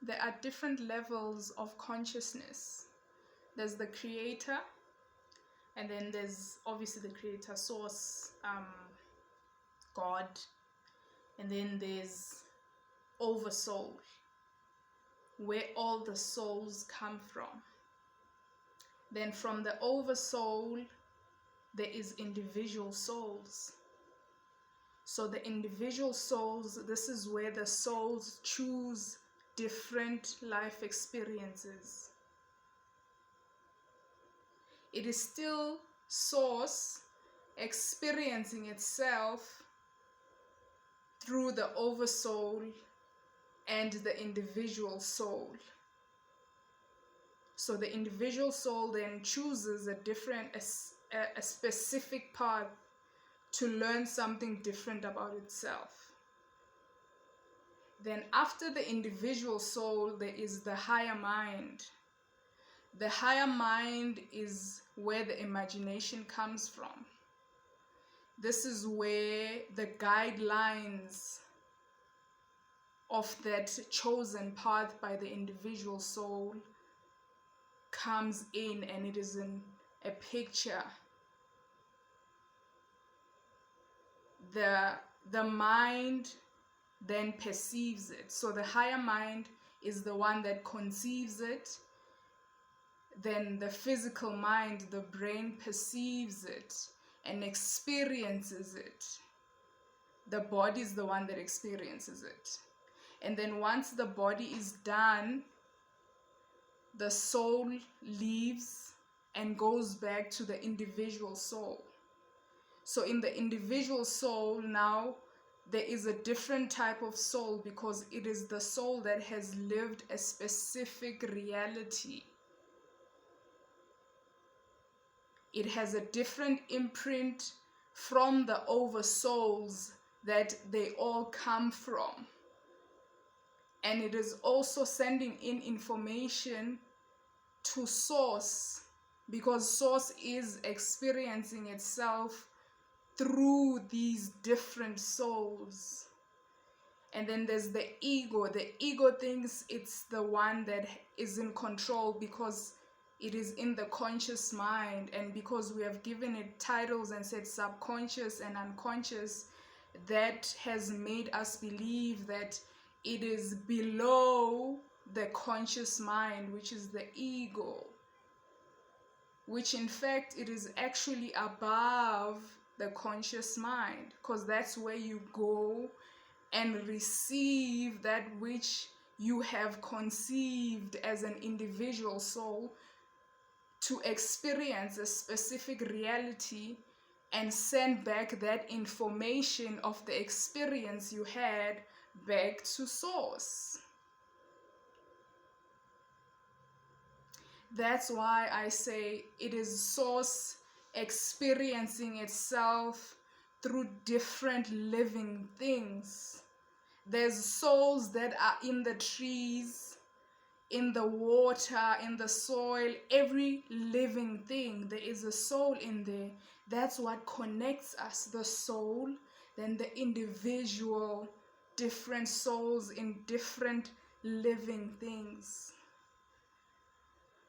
there are different levels of consciousness. There's the creator, and then there's obviously the creator source, God, and then there's oversoul, where all the souls come from. Then from the oversoul, there is individual souls. So the individual souls, this is where the souls choose different life experiences. It is still source experiencing itself through the oversoul and the individual soul. So the individual soul then chooses a specific path to learn something different about itself. Then after the individual soul, there is the higher mind. The higher mind is where the imagination comes from. This is where the guidelines of that chosen path by the individual soul comes in, and it is in a picture. The mind then perceives it. So the higher mind is the one that conceives it. Then the physical mind, the brain, perceives it and experiences it. The body is the one that experiences it. And then once the body is done, the soul leaves and goes back to the individual soul. So in the individual soul now, there is a different type of soul, because it is the soul that has lived a specific reality. It has a different imprint from the oversouls that they all come from. And it is also sending in information to source, because source is experiencing itself through these different souls. And then there's the ego. The ego thinks it's the one that is in control, because it is in the conscious mind, and because we have given it titles and said subconscious and unconscious, that has made us believe that it is below the conscious mind, which is the ego, which in fact it is actually above the conscious mind, because that's where you go and receive that which you have conceived as an individual soul to experience a specific reality, and send back that information of the experience you had back to source. That's why I say it is source experiencing itself through different living things. There's souls that are in the trees, in the water, in the soil, every living thing. There is a soul in there. That's what connects us, the soul, then the individual, different souls in different living things.